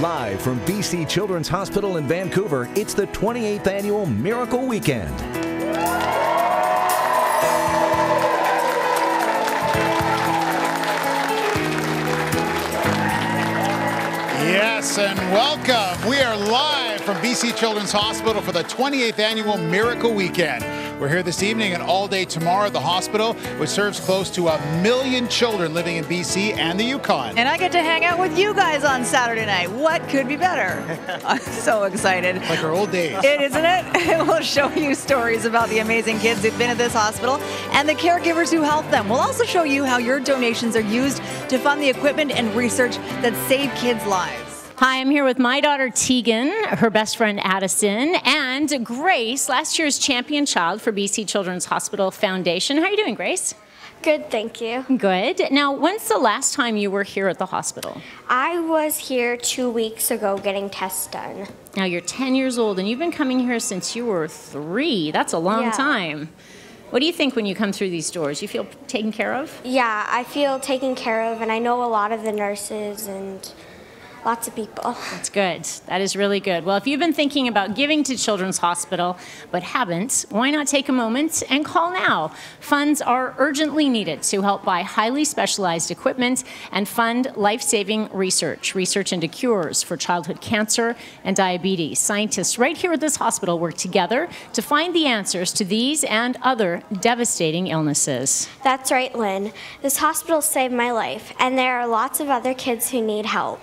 Live from BC Children's Hospital in Vancouver, it's the 28th Annual Miracle Weekend. Yes, and welcome. We are live from BC Children's Hospital for the 28th Annual Miracle Weekend. We're here this evening and all day tomorrow at the hospital, which serves close to 1 million children living in BC and the Yukon. And I get to hang out with you guys on Saturday night. What could be better? I'm so excited. Like our old days. It, isn't it? We'll show you stories about the amazing kids who've been at this hospital and the caregivers who help them. We'll also show you how your donations are used to fund the equipment and research that save kids' lives. Hi, I'm here with my daughter Tegan, her best friend Addison, and Grace, last year's champion child for BC Children's Hospital Foundation. How are you doing, Grace? Good, thank you. Good. Now, when's the last time you were here at the hospital? I was here 2 weeks ago getting tests done. Now, you're 10 years old, and you've been coming here since you were 3. That's a long time. What do you think when you come through these doors? You feel taken care of? Yeah, I feel taken care of, and I know a lot of the nurses and lots of people. That's good. That is really good. Well, if you've been thinking about giving to Children's Hospital but haven't, why not take a moment and call now? Funds are urgently needed to help buy highly specialized equipment and fund life-saving research into cures for childhood cancer and diabetes. Scientists right here at this hospital work together to find the answers to these and other devastating illnesses. That's right, Lynn. This hospital saved my life, and there are lots of other kids who need help.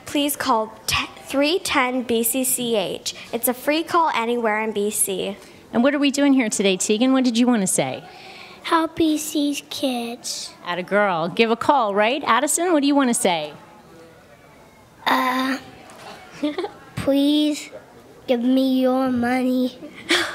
Please call 310-BCCH. It's a free call anywhere in BC. And what are we doing here today, Tegan? What did you want to say? Help BC's kids. Atta girl. Give a call, right? Addison, what do you want to say? Please give me your money.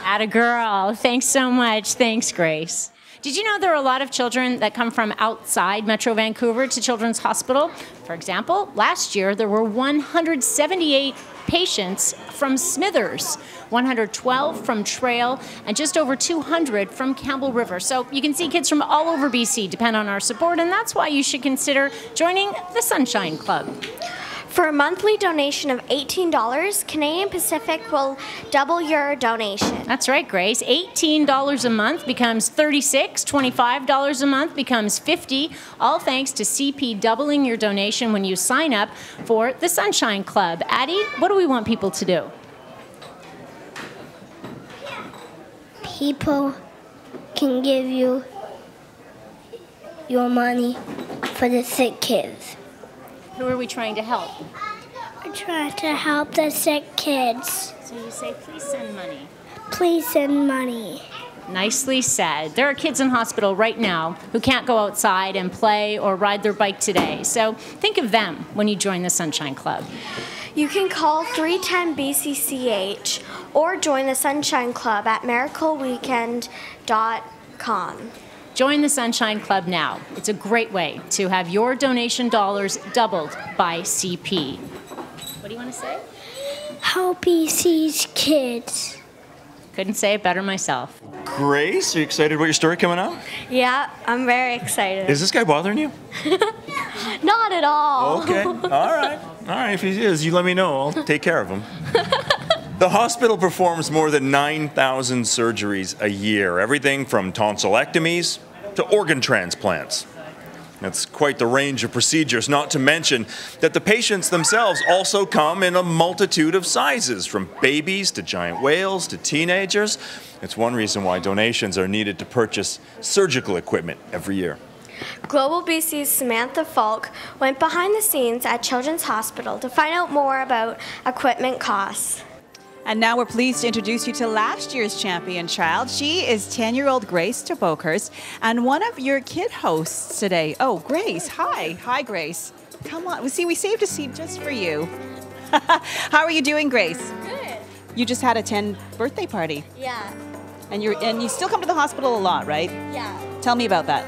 Atta girl. Thanks so much. Thanks, Grace. Did you know there are a lot of children that come from outside Metro Vancouver to Children's Hospital? For example, last year there were 178 patients from Smithers, 112 from Trail, and just over 200 from Campbell River. So you can see kids from all over BC depend on our support, and that's why you should consider joining the Sunshine Club. For a monthly donation of $18, Canadian Pacific will double your donation. That's right, Grace. $18 a month becomes $36, $25 a month becomes $50, all thanks to CP doubling your donation when you sign up for the Sunshine Club. Addie, what do we want people to do? People can give you your money for the sick kids. Who are we trying to help? We're trying to help the sick kids. So you say, please send money. Please send money. Nicely said. There are kids in hospital right now who can't go outside and play or ride their bike today. So think of them when you join the Sunshine Club. You can call 310-BCCH or join the Sunshine Club at miracleweekend.com. Join the Sunshine Club now. It's a great way to have your donation dollars doubled by CP. What do you want to say? Help BC's kids. Couldn't say it better myself. Grace, are you excited about your story coming up? Yeah, I'm very excited. Is this guy bothering you? Not at all. Okay, all right. All right, if he is, you let me know. I'll take care of him. The hospital performs more than 9,000 surgeries a year, everything from tonsillectomies to organ transplants. That's quite the range of procedures, not to mention that the patients themselves also come in a multitude of sizes, from babies to giant whales to teenagers. It's one reason why donations are needed to purchase surgical equipment every year. Global BC's Samantha Falk went behind the scenes at Children's Hospital to find out more about equipment costs. And now we're pleased to introduce you to last year's champion child. She is 10-year-old Grace Teboekhorst and one of your kid hosts today. Oh, Grace, hi. Hi, Grace. Come on. We saved a seat just for you. How are you doing, Grace? Good. You just had a 10th birthday party. Yeah. And you still come to the hospital a lot, right? Yeah. Tell me about that.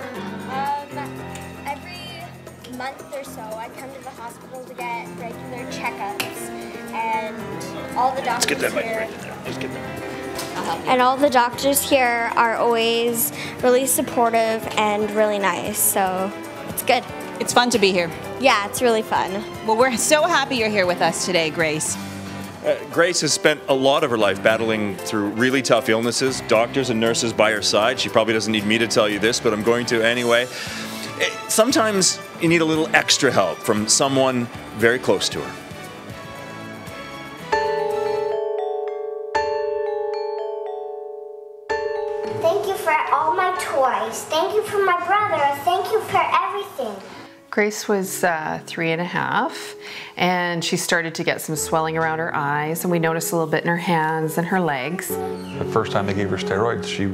Every month or so, I come to the hospital to get regular checkups, and all the doctors Let's get that mic here. right there. Let's get that. And all the doctors here are always really supportive and really nice, so it's good. It's fun to be here. Yeah, it's really fun. Well, we're so happy you're here with us today, Grace. Grace has spent a lot of her life battling through really tough illnesses, doctors and nurses by her side. She probably doesn't need me to tell you this, but I'm going to anyway. Sometimes you need a little extra help from someone very close to her. Thank you for all my toys. Thank you for my brother. Thank you for everything. Grace was 3.5, and she started to get some swelling around her eyes, and we noticed a little bit in her hands and her legs. The first time they gave her steroids, she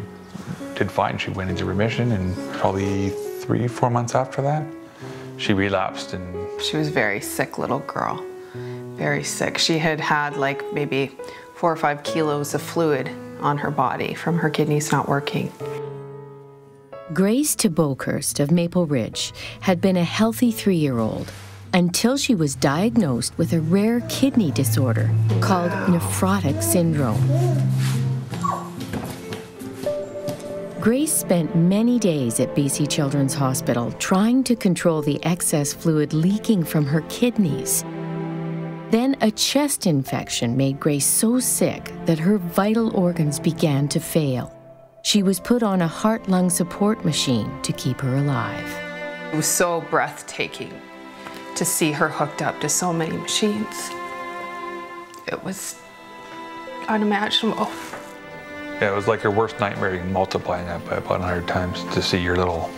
did fine. She went into remission, and probably 3-4 months after that, she relapsed. And she was a very sick little girl, very sick. She had had like maybe 4 or 5 kilos of fluid on her body from her kidneys not working. Grace Teboekhorst of Maple Ridge had been a healthy 3-year-old until she was diagnosed with a rare kidney disorder called nephrotic syndrome. Grace spent many days at BC Children's Hospital trying to control the excess fluid leaking from her kidneys. Then a chest infection made Grace so sick that her vital organs began to fail. She was put on a heart-lung support machine to keep her alive. It was so breathtaking to see her hooked up to so many machines. It was unimaginable. yeah, it was like her worst nightmare, multiplying that by about 100 times to see your little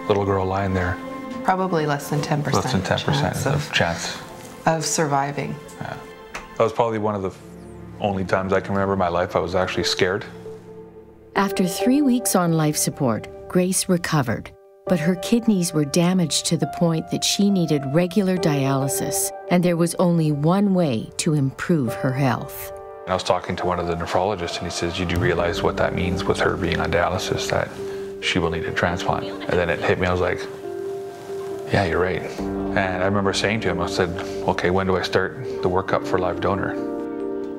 girl lying there. Probably less than 10%. Less than 10% chance of surviving. Yeah. That was probably one of the only times I can remember in my life I was actually scared. After 3 weeks on life support, Grace recovered, but her kidneys were damaged to the point that she needed regular dialysis, and there was only one way to improve her health. I was talking to one of the nephrologists, and he says, you do realize what that means with her being on dialysis, that she will need a transplant. And then it hit me, I was like, yeah, you're right. And I remember saying to him, I said, okay, when do I start the workup for live donor?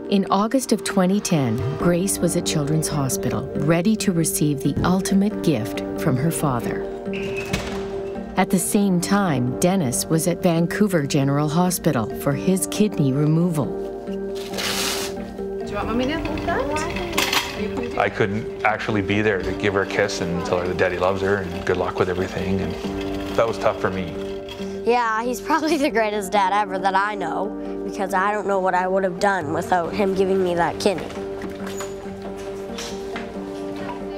In August of 2010, Grace was at Children's Hospital, ready to receive the ultimate gift from her father. At the same time, Dennis was at Vancouver General Hospital for his kidney removal. Do you want Mommy to hold that? I couldn't actually be there to give her a kiss and tell her that Daddy loves her and good luck with everything, and that was tough for me. Yeah, he's probably the greatest dad ever that I know, because I don't know what I would have done without him giving me that kidney.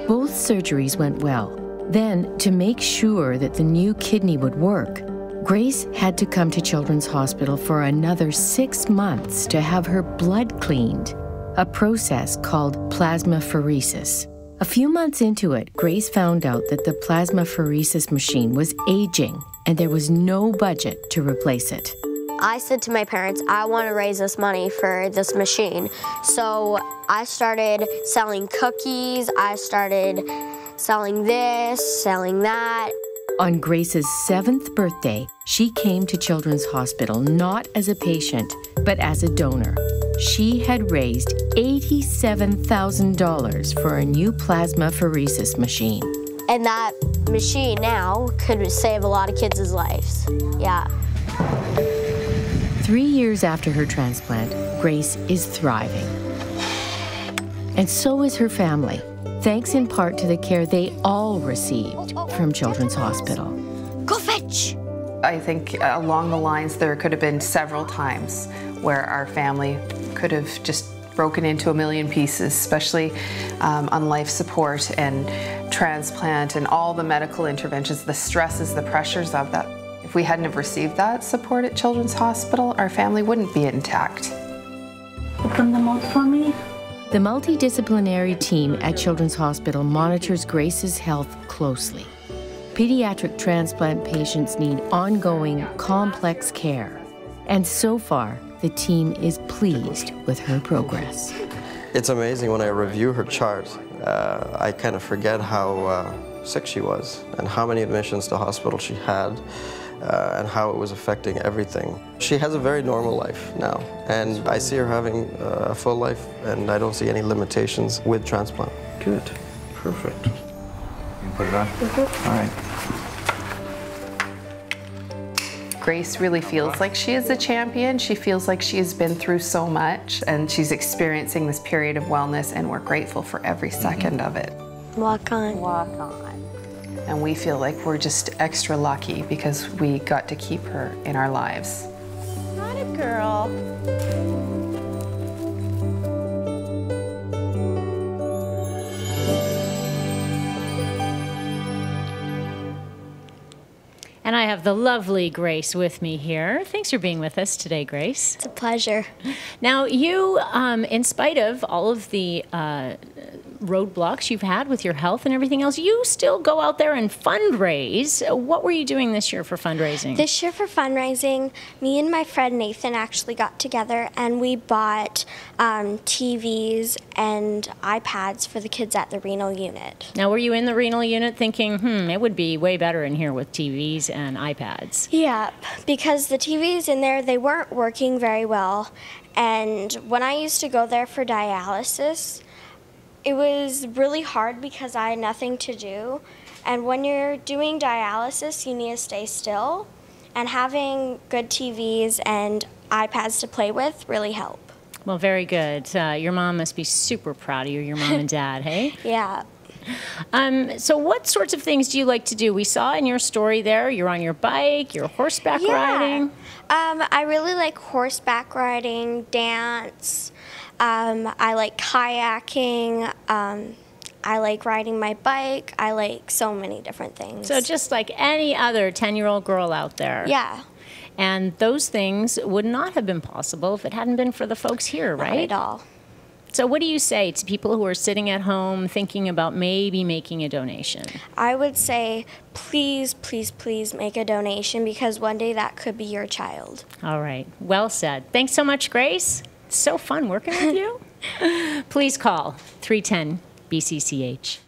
Both surgeries went well. Then, to make sure that the new kidney would work, Grace had to come to Children's Hospital for another 6 months to have her blood cleaned, a process called plasmapheresis. A few months into it, Grace found out that the plasmapheresis machine was aging and there was no budget to replace it. I said to my parents, I want to raise this money for this machine. So I started selling cookies, I started selling this, selling that. On Grace's 7th birthday, she came to Children's Hospital not as a patient, but as a donor. She had raised $87,000 for a new plasmapheresis machine. And that machine now could save a lot of kids' lives. Yeah. 3 years after her transplant, Grace is thriving. And so is her family, thanks in part to the care they all received from Children's Hospital. Go fetch! I think along the lines there could have been several times where our family could have just broken into a million pieces, especially on life support and transplant and all the medical interventions, the stresses, the pressures of that. If we hadn't have received that support at Children's Hospital, our family wouldn't be intact. Open the mouth for me. The multidisciplinary team at Children's Hospital monitors Grace's health closely. Pediatric transplant patients need ongoing, complex care. And so far, the team is pleased with her progress. It's amazing when I review her chart, I kind of forget how sick she was and how many admissions to hospital she had and how it was affecting everything. She has a very normal life now, and I see her having a full life, and I don't see any limitations with transplant. Good. Perfect. You can put it on? Mm-hmm. All right. Grace really feels like she is a champion. She feels like she has been through so much and she's experiencing this period of wellness, and we're grateful for every second of it. Walk on. Walk on. And we feel like we're just extra lucky because we got to keep her in our lives. Not a girl. And I have the lovely Grace with me here. Thanks for being with us today, Grace. It's a pleasure. Now, you, in spite of all of the roadblocks you've had with your health and everything else, you still go out there and fundraise. What were you doing this year for fundraising? This year for fundraising, me and my friend Nathan actually got together and we bought TVs and iPads for the kids at the renal unit. Now, were you in the renal unit thinking, it would be way better in here with TVs and iPads? Yeah, because the TVs in there, they weren't working very well. And when I used to go there for dialysis, it was really hard because I had nothing to do. And when you're doing dialysis, you need to stay still. And having good TVs and iPads to play with really help. Well, very good. Your mom must be super proud of you, your mom and dad, hey? Yeah. So what sorts of things do you like to do? We saw in your story there, you're on your bike, you're horseback riding. I really like horseback riding, dance. I like kayaking. I like riding my bike. I like so many different things. So just like any other 10-year-old girl out there. Yeah. And those things would not have been possible if it hadn't been for the folks here, right? Not at all. So what do you say to people who are sitting at home thinking about maybe making a donation? I would say, please, please, please make a donation because one day that could be your child. All right. Well said. Thanks so much, Grace. It's so fun working with you. Please call 310-BCCH.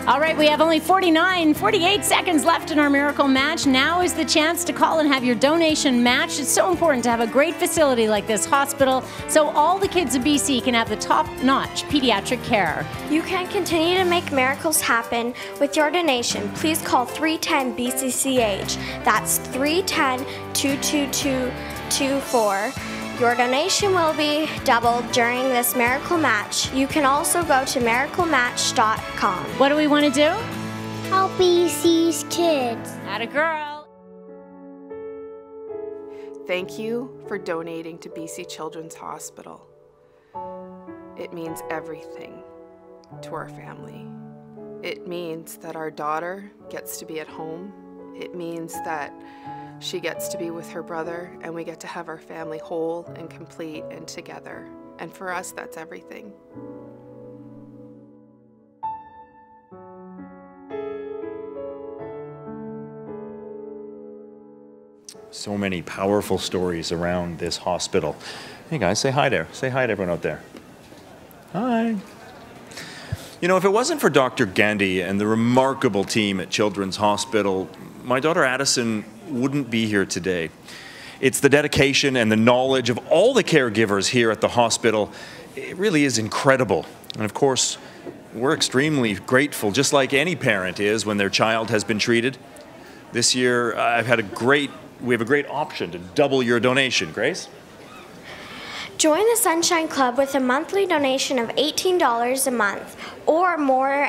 All right, we have only 48 seconds left in our miracle match. Now is the chance to call and have your donation matched. It's so important to have a great facility like this hospital so all the kids of BC can have the top-notch pediatric care. You can continue to make miracles happen with your donation. Please call 310-BCCH. That's 310-22224. Your donation will be doubled during this miracle match. You can also go to miraclematch.com. What do we want to do? Help BC's kids. Atta girl. Thank you for donating to BC Children's Hospital. It means everything to our family. It means that our daughter gets to be at home. It means that she gets to be with her brother, and we get to have our family whole and complete and together. And for us, that's everything. So many powerful stories around this hospital. Hey guys, say hi there. Say hi to everyone out there. Hi. You know, if it wasn't for Dr. Gandhi and the remarkable team at Children's Hospital, my daughter Addison wouldn't be here today. It's the dedication and the knowledge of all the caregivers here at the hospital. It really is incredible. And of course, we're extremely grateful, just like any parent is when their child has been treated. This year, we have a great option to double your donation. Grace? Join the Sunshine Club with a monthly donation of $18 a month or more,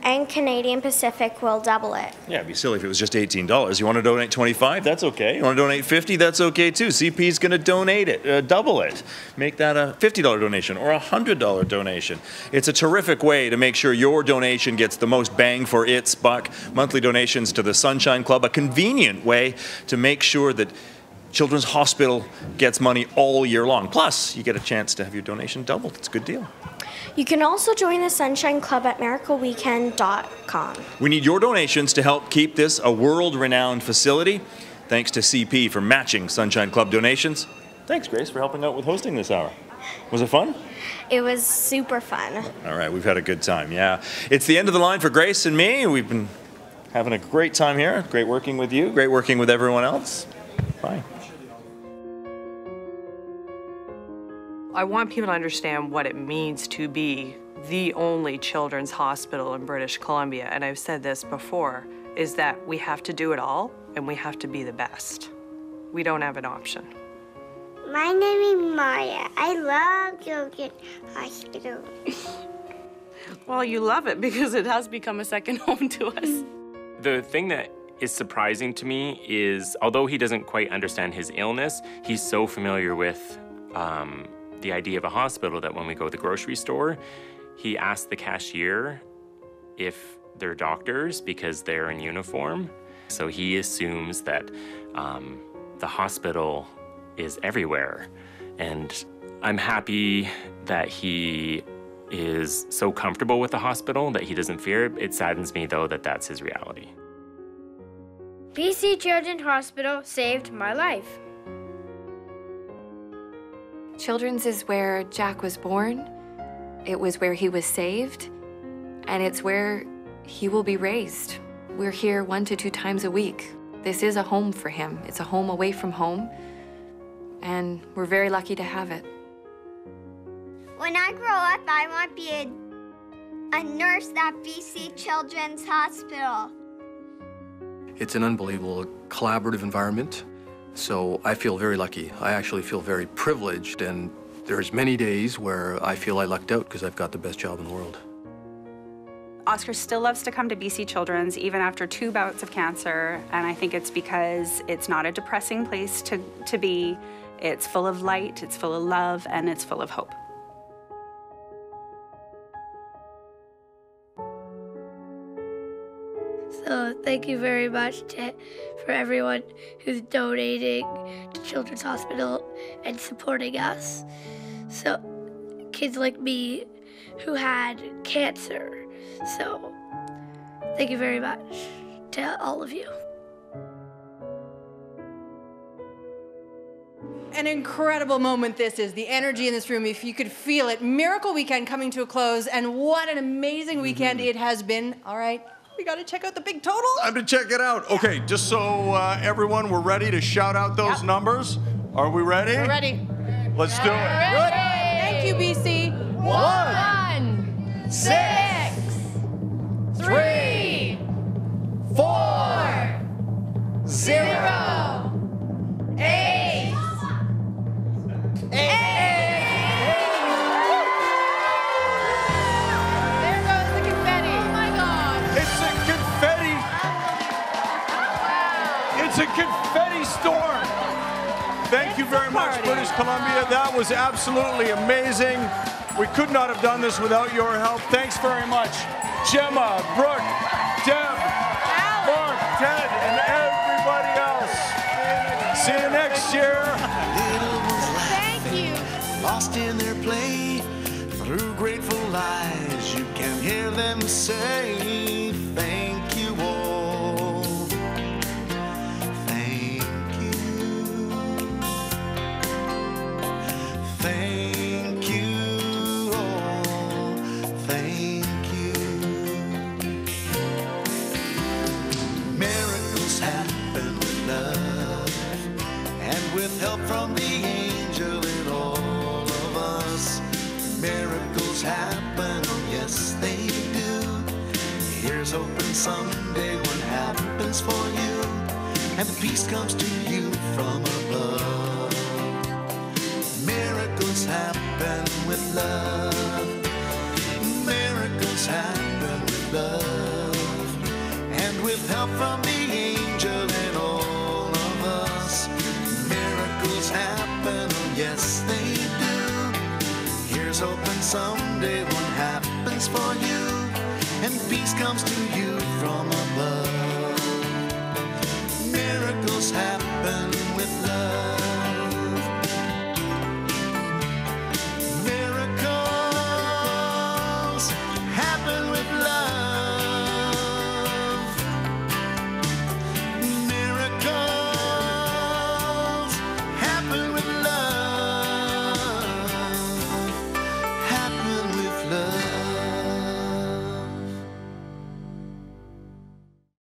and Canadian Pacific will double it. Yeah, it'd be silly if it was just $18. You want to donate $25? That's okay. You want to donate $50? That's okay too. CP's going to donate it, double it. Make that a $50 donation or a $100 donation. It's a terrific way to make sure your donation gets the most bang for its buck. Monthly donations to the Sunshine Club, a convenient way to make sure that Children's Hospital gets money all year long. Plus, you get a chance to have your donation doubled. It's a good deal. You can also join the Sunshine Club at miracleweekend.com. We need your donations to help keep this a world-renowned facility. Thanks to CP for matching Sunshine Club donations. Thanks, Grace, for helping out with hosting this hour. Was it fun? It was super fun. All right, we've had a good time, yeah. It's the end of the line for Grace and me. We've been having a great time here. Great working with you. Great working with everyone else. Bye. I want people to understand what it means to be the only children's hospital in British Columbia, and I've said this before. is that we have to do it all and we have to be the best. We don't have an option. My name is Maya. I love Children's Hospital. Well, you love it because it has become a second home to us. The thing that is surprising to me is, although he doesn't quite understand his illness, he's so familiar with the idea of a hospital that when we go to the grocery store, he asks the cashier if they're doctors because they're in uniform. So he assumes that the hospital is everywhere. And I'm happy that he is so comfortable with the hospital that he doesn't fear it. It saddens me, though, that that's his reality. BC Children's Hospital saved my life. Children's is where Jack was born. It was where he was saved. And it's where he will be raised. We're here 1 to 2 times a week. This is a home for him. It's a home away from home. And we're very lucky to have it. When I grow up, I want to be a nurse at BC Children's Hospital. It's an unbelievable collaborative environment, so I feel very lucky. I actually feel very privileged, and there's many days where I feel I lucked out because I've got the best job in the world. Oscar still loves to come to BC Children's even after 2 bouts of cancer, and I think it's because it's not a depressing place to be. It's full of light, it's full of love, and it's full of hope. So thank you very much for everyone who's donating to Children's Hospital and supporting us. So kids like me who had cancer. So thank you very much to all of you. An incredible moment this is. The energy in this room, if you could feel it. Miracle Weekend coming to a close, and what an amazing weekend it has been. All right, we got to check out the big total. Time to check it out. Okay, just so everyone, we're ready to shout out those numbers. Are we ready? We're ready. Let's do it. Ready. Thank you, BC. 1, 6, 3, 4, 0, 8. There goes the confetti. Oh my God. It's a confetti. Wow. It's a confetti storm. Thank you very much, British Columbia. That was absolutely amazing. We could not have done this without your help. Thanks very much, Gemma, Brooke, Deb, Mark, Ted, and everybody else. See you next year. Thank you. Lost in their play, through grateful eyes, you can hear them say, thank you all. Thank you. Thank you all. Thank you. Miracles happen with love and with help from the angel in all of us. Miracles happen, oh yes they do. Here's hoping someday what happens for you, and the peace comes to you from above. Miracles happen with love. Miracles happen with love, and with help from the angel in all of us. Miracles happen, oh yes they do. Here's hoping someday what happens for you, and peace comes to you from above.